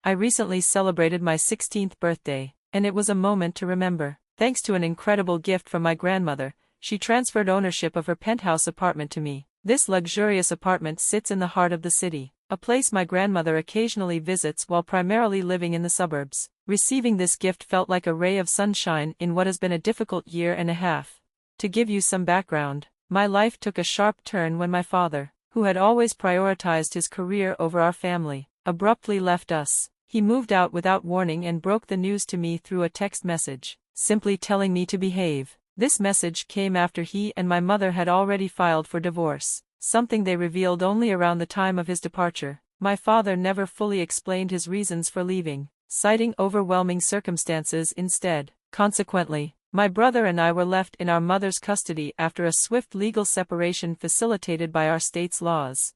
I recently celebrated my 16th birthday, and it was a moment to remember. Thanks to an incredible gift from my grandmother, she transferred ownership of her penthouse apartment to me. This luxurious apartment sits in the heart of the city, a place my grandmother occasionally visits while primarily living in the suburbs. Receiving this gift felt like a ray of sunshine in what has been a difficult year and a half. To give you some background, my life took a sharp turn when my father, who had always prioritized his career over our family, abruptly left us. He moved out without warning and broke the news to me through a text message, simply telling me to behave. This message came after he and my mother had already filed for divorce, something they revealed only around the time of his departure. My father never fully explained his reasons for leaving, citing overwhelming circumstances instead. Consequently, my brother and I were left in our mother's custody after a swift legal separation facilitated by our state's laws.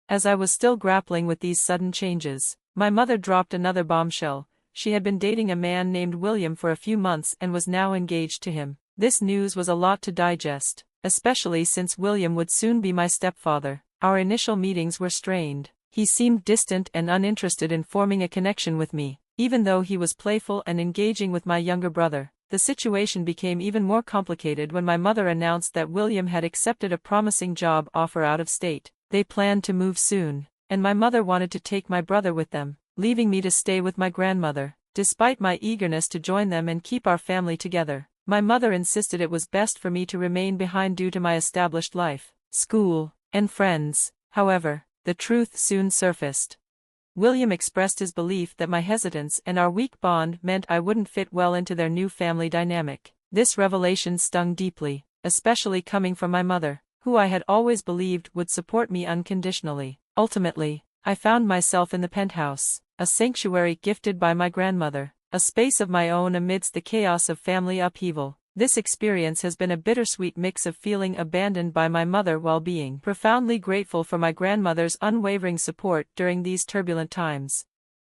As I was still grappling with these sudden changes, my mother dropped another bombshell. She had been dating a man named William for a few months and was now engaged to him. This news was a lot to digest, especially since William would soon be my stepfather. Our initial meetings were strained. He seemed distant and uninterested in forming a connection with me, even though he was playful and engaging with my younger brother. The situation became even more complicated when my mother announced that William had accepted a promising job offer out of state. They planned to move soon, and my mother wanted to take my brother with them, leaving me to stay with my grandmother. Despite my eagerness to join them and keep our family together, my mother insisted it was best for me to remain behind due to my established life, school, and friends. However, the truth soon surfaced. William expressed his belief that my hesitance and our weak bond meant I wouldn't fit well into their new family dynamic. This revelation stung deeply, especially coming from my mother, who I had always believed would support me unconditionally. Ultimately, I found myself in the penthouse, a sanctuary gifted by my grandmother, a space of my own amidst the chaos of family upheaval. This experience has been a bittersweet mix of feeling abandoned by my mother while being profoundly grateful for my grandmother's unwavering support during these turbulent times.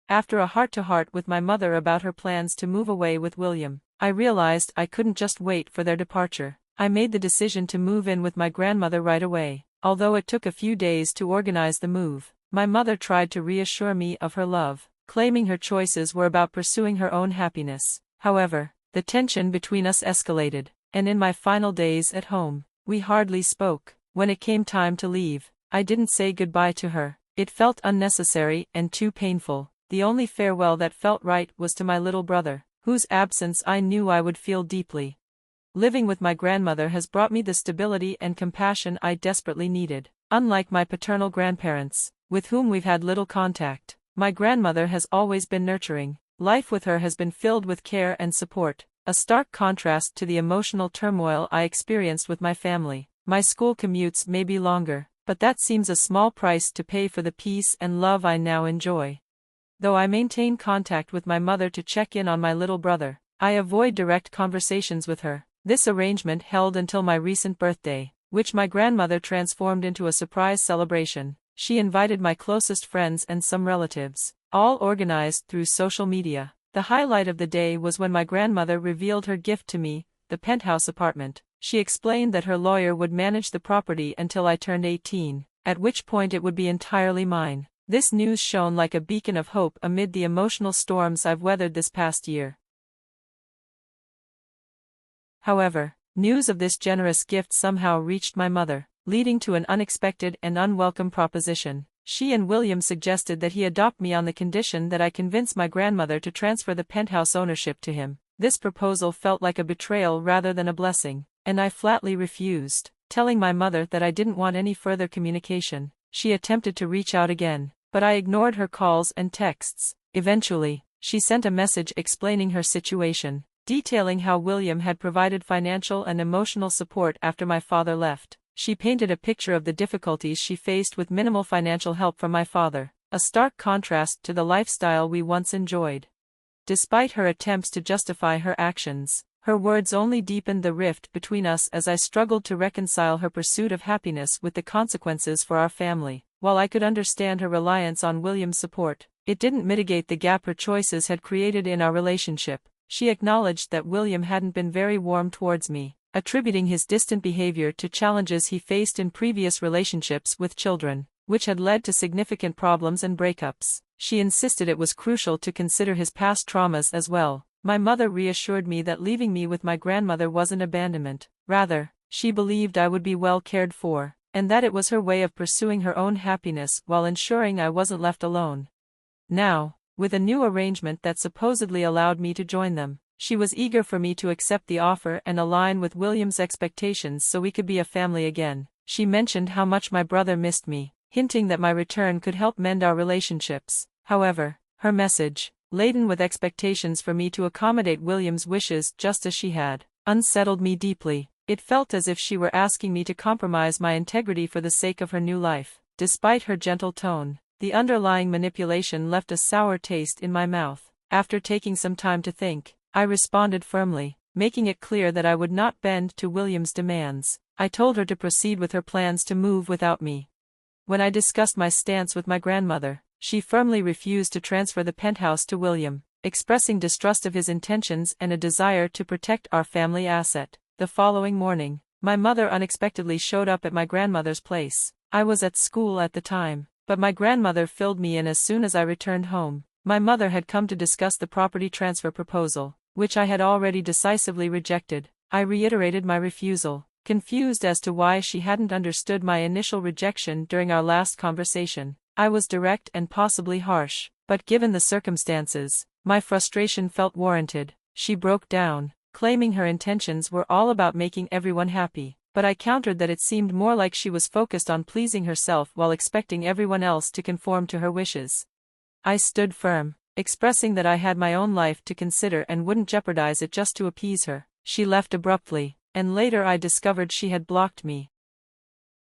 After a heart-to-heart with my mother about her plans to move away with William, I realized I couldn't just wait for their departure. I made the decision to move in with my grandmother right away. Although it took a few days to organize the move, my mother tried to reassure me of her love, claiming her choices were about pursuing her own happiness. However, the tension between us escalated, and in my final days at home, we hardly spoke. When it came time to leave, I didn't say goodbye to her. It felt unnecessary and too painful. The only farewell that felt right was to my little brother, whose absence I knew I would feel deeply. Living with my grandmother has brought me the stability and compassion I desperately needed. Unlike my paternal grandparents, with whom we've had little contact, my grandmother has always been nurturing. Life with her has been filled with care and support, a stark contrast to the emotional turmoil I experienced with my family. My school commutes may be longer, but that seems a small price to pay for the peace and love I now enjoy. Though I maintain contact with my mother to check in on my little brother, I avoid direct conversations with her. This arrangement held until my recent birthday, which my grandmother transformed into a surprise celebration. She invited my closest friends and some relatives, all organized through social media. The highlight of the day was when my grandmother revealed her gift to me, the penthouse apartment. She explained that her lawyer would manage the property until I turned 18, at which point it would be entirely mine. This news shone like a beacon of hope amid the emotional storms I've weathered this past year. However, news of this generous gift somehow reached my mother, leading to an unexpected and unwelcome proposition. She and William suggested that he adopt me on the condition that I convince my grandmother to transfer the penthouse ownership to him. This proposal felt like a betrayal rather than a blessing, and I flatly refused, telling my mother that I didn't want any further communication. She attempted to reach out again, but I ignored her calls and texts. Eventually, she sent a message explaining her situation, detailing how William had provided financial and emotional support after my father left. She painted a picture of the difficulties she faced with minimal financial help from my father, a stark contrast to the lifestyle we once enjoyed. Despite her attempts to justify her actions, her words only deepened the rift between us as I struggled to reconcile her pursuit of happiness with the consequences for our family. While I could understand her reliance on William's support, it didn't mitigate the gap her choices had created in our relationship. She acknowledged that William hadn't been very warm towards me, attributing his distant behavior to challenges he faced in previous relationships with children, which had led to significant problems and breakups. She insisted it was crucial to consider his past traumas as well. My mother reassured me that leaving me with my grandmother wasn't abandonment. Rather, she believed I would be well cared for, and that it was her way of pursuing her own happiness while ensuring I wasn't left alone. Now, with a new arrangement that supposedly allowed me to join them, she was eager for me to accept the offer and align with William's expectations so we could be a family again. She mentioned how much my brother missed me, hinting that my return could help mend our relationships. However, her message, laden with expectations for me to accommodate William's wishes just as she had, unsettled me deeply. It felt as if she were asking me to compromise my integrity for the sake of her new life. Despite her gentle tone, the underlying manipulation left a sour taste in my mouth. After taking some time to think, I responded firmly, making it clear that I would not bend to William's demands. I told her to proceed with her plans to move without me. When I discussed my stance with my grandmother, she firmly refused to transfer the penthouse to William, expressing distrust of his intentions and a desire to protect our family asset. The following morning, my mother unexpectedly showed up at my grandmother's place. I was at school at the time, but my grandmother filled me in as soon as I returned home. My mother had come to discuss the property transfer proposal, which I had already decisively rejected. I reiterated my refusal, confused as to why she hadn't understood my initial rejection during our last conversation. I was direct and possibly harsh, but given the circumstances, my frustration felt warranted. She broke down, claiming her intentions were all about making everyone happy, but I countered that it seemed more like she was focused on pleasing herself while expecting everyone else to conform to her wishes. I stood firm, expressing that I had my own life to consider and wouldn't jeopardize it just to appease her. She left abruptly, and later I discovered she had blocked me.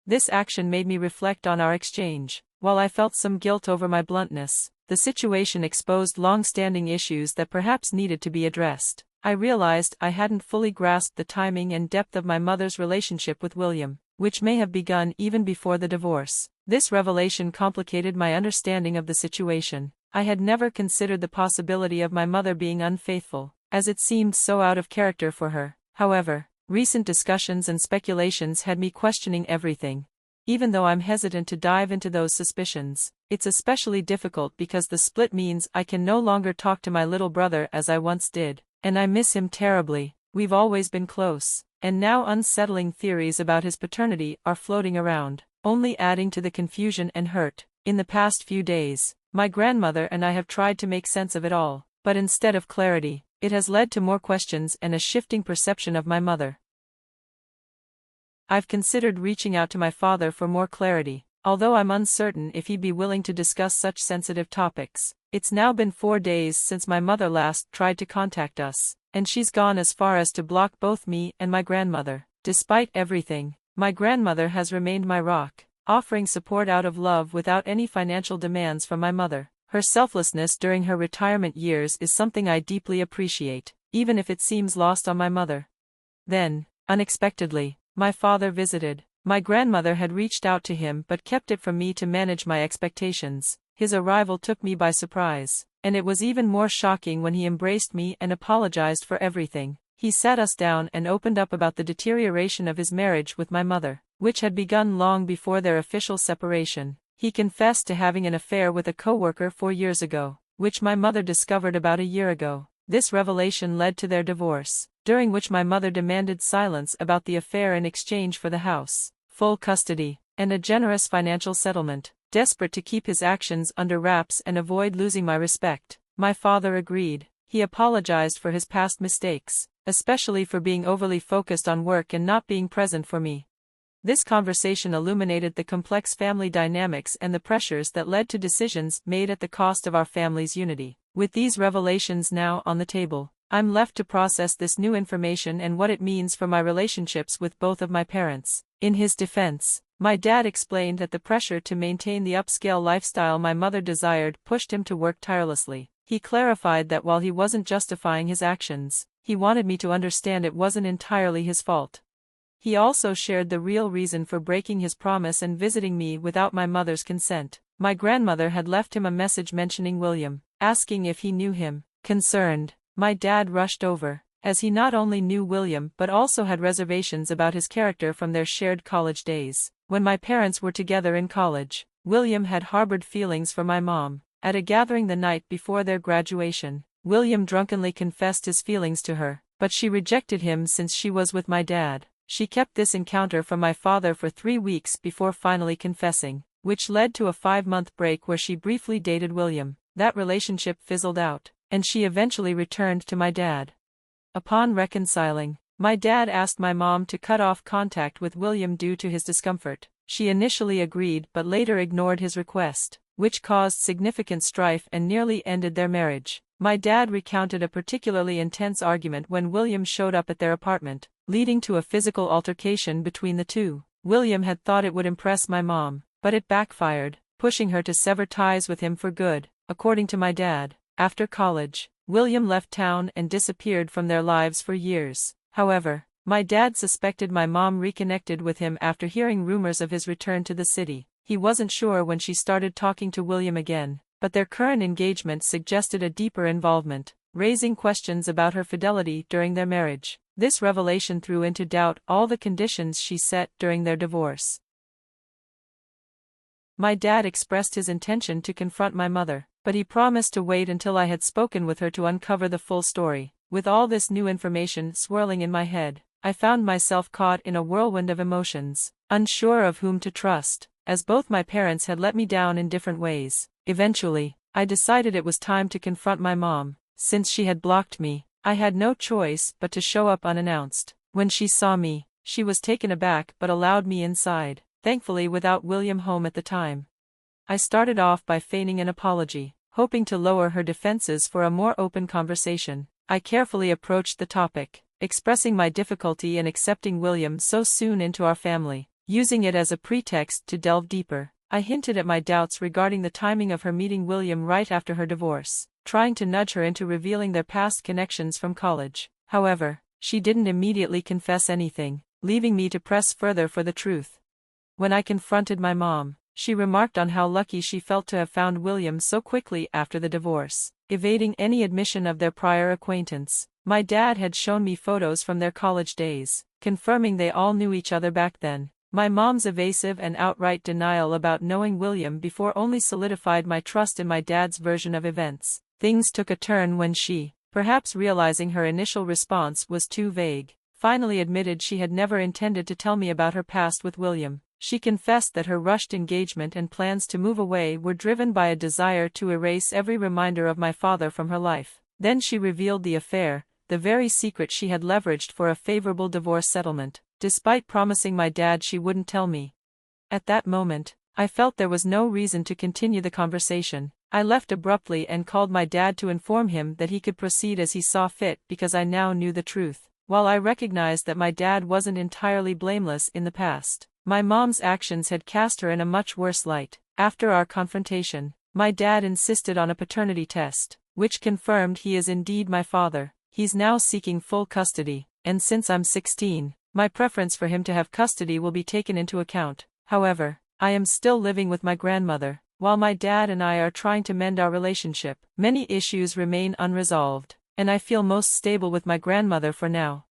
This action made me reflect on our exchange. While I felt some guilt over my bluntness, the situation exposed long-standing issues that perhaps needed to be addressed. I realized I hadn't fully grasped the timing and depth of my mother's relationship with William, which may have begun even before the divorce. This revelation complicated my understanding of the situation. I had never considered the possibility of my mother being unfaithful, as it seemed so out of character for her. However, recent discussions and speculations had me questioning everything. Even though I'm hesitant to dive into those suspicions, it's especially difficult because the split means I can no longer talk to my little brother as I once did, and I miss him terribly. We've always been close, and now unsettling theories about his paternity are floating around, only adding to the confusion and hurt. In the past few days, my grandmother and I have tried to make sense of it all, but instead of clarity, it has led to more questions and a shifting perception of my mother. I've considered reaching out to my father for more clarity, although I'm uncertain if he'd be willing to discuss such sensitive topics. It's now been 4 days since my mother last tried to contact us, and she's gone as far as to block both me and my grandmother. Despite everything, my grandmother has remained my rock, offering support out of love without any financial demands from my mother. Her selflessness during her retirement years is something I deeply appreciate, even if it seems lost on my mother. Then, unexpectedly, my father visited. My grandmother had reached out to him but kept it from me to manage my expectations. His arrival took me by surprise, and it was even more shocking when he embraced me and apologized for everything. He sat us down and opened up about the deterioration of his marriage with my mother, which had begun long before their official separation. He confessed to having an affair with a coworker 4 years ago, which my mother discovered about a year ago. This revelation led to their divorce, during which my mother demanded silence about the affair in exchange for the house, full custody, and a generous financial settlement. Desperate to keep his actions under wraps and avoid losing my respect, my father agreed. He apologized for his past mistakes, especially for being overly focused on work and not being present for me. This conversation illuminated the complex family dynamics and the pressures that led to decisions made at the cost of our family's unity. With these revelations now on the table, I'm left to process this new information and what it means for my relationships with both of my parents. In his defense, my dad explained that the pressure to maintain the upscale lifestyle my mother desired pushed him to work tirelessly. He clarified that while he wasn't justifying his actions, he wanted me to understand it wasn't entirely his fault. He also shared the real reason for breaking his promise and visiting me without my mother's consent. My grandmother had left him a message mentioning William, asking if he knew him. Concerned, my dad rushed over, as he not only knew William but also had reservations about his character from their shared college days. When my parents were together in college, William had harbored feelings for my mom, At a gathering the night before their graduation, William drunkenly confessed his feelings to her, but she rejected him since she was with my dad. She kept this encounter from my father for 3 weeks before finally confessing, which led to a 5-month break where she briefly dated William. That relationship fizzled out, and she eventually returned to my dad. Upon reconciling, my dad asked my mom to cut off contact with William due to his discomfort. She initially agreed but later ignored his request, which caused significant strife and nearly ended their marriage. My dad recounted a particularly intense argument when William showed up at their apartment, leading to a physical altercation between the two. William had thought it would impress my mom, but it backfired, pushing her to sever ties with him for good, according to my dad. After college, William left town and disappeared from their lives for years. However, my dad suspected my mom reconnected with him after hearing rumors of his return to the city. He wasn't sure when she started talking to William again, but their current engagement suggested a deeper involvement, raising questions about her fidelity during their marriage. This revelation threw into doubt all the conditions she set during their divorce. My dad expressed his intention to confront my mother, but he promised to wait until I had spoken with her to uncover the full story. With all this new information swirling in my head, I found myself caught in a whirlwind of emotions, unsure of whom to trust, as both my parents had let me down in different ways. Eventually, I decided it was time to confront my mom. Since she had blocked me, I had no choice but to show up unannounced. When she saw me, she was taken aback but allowed me inside, thankfully without William home at the time. I started off by feigning an apology, hoping to lower her defenses for a more open conversation. I carefully approached the topic, expressing my difficulty in accepting William so soon into our family. Using it as a pretext to delve deeper, I hinted at my doubts regarding the timing of her meeting William right after her divorce, trying to nudge her into revealing their past connections from college. However, she didn't immediately confess anything, leaving me to press further for the truth. When I confronted my mom, she remarked on how lucky she felt to have found William so quickly after the divorce, evading any admission of their prior acquaintance. My dad had shown me photos from their college days, confirming they all knew each other back then. My mom's evasive and outright denial about knowing William before only solidified my trust in my dad's version of events. Things took a turn when she, perhaps realizing her initial response was too vague, finally admitted she had never intended to tell me about her past with William. She confessed that her rushed engagement and plans to move away were driven by a desire to erase every reminder of my father from her life. Then she revealed the affair, the very secret she had leveraged for a favorable divorce settlement, despite promising my dad she wouldn't tell me. At that moment, I felt there was no reason to continue the conversation. I left abruptly and called my dad to inform him that he could proceed as he saw fit because I now knew the truth. While I recognized that my dad wasn't entirely blameless in the past, my mom's actions had cast her in a much worse light. After our confrontation, my dad insisted on a paternity test, which confirmed he is indeed my father. He's now seeking full custody, and since I'm 16, my preference for him to have custody will be taken into account. However, I am still living with my grandmother, while my dad and I are trying to mend our relationship. Many issues remain unresolved, and I feel most stable with my grandmother for now.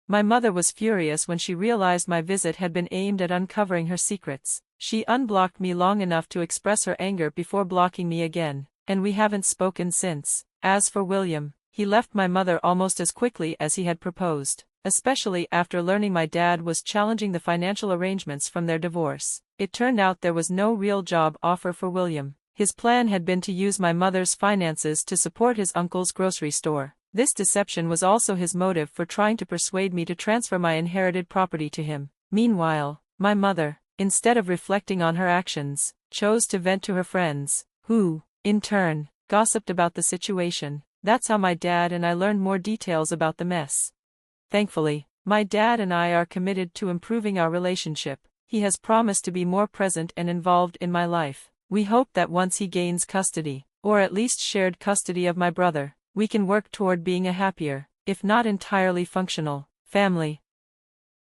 My mother was furious when she realized my visit had been aimed at uncovering her secrets. She unblocked me long enough to express her anger before blocking me again, and we haven't spoken since. As for William, he left my mother almost as quickly as he had proposed, especially after learning my dad was challenging the financial arrangements from their divorce. It turned out there was no real job offer for William. His plan had been to use my mother's finances to support his uncle's grocery store. This deception was also his motive for trying to persuade me to transfer my inherited property to him. Meanwhile, my mother, instead of reflecting on her actions, chose to vent to her friends, who, in turn, gossiped about the situation. That's how my dad and I learned more details about the mess. Thankfully, my dad and I are committed to improving our relationship. He has promised to be more present and involved in my life. We hope that once he gains custody, or at least shared custody of my brother, we can work toward being a happier, if not entirely functional, family.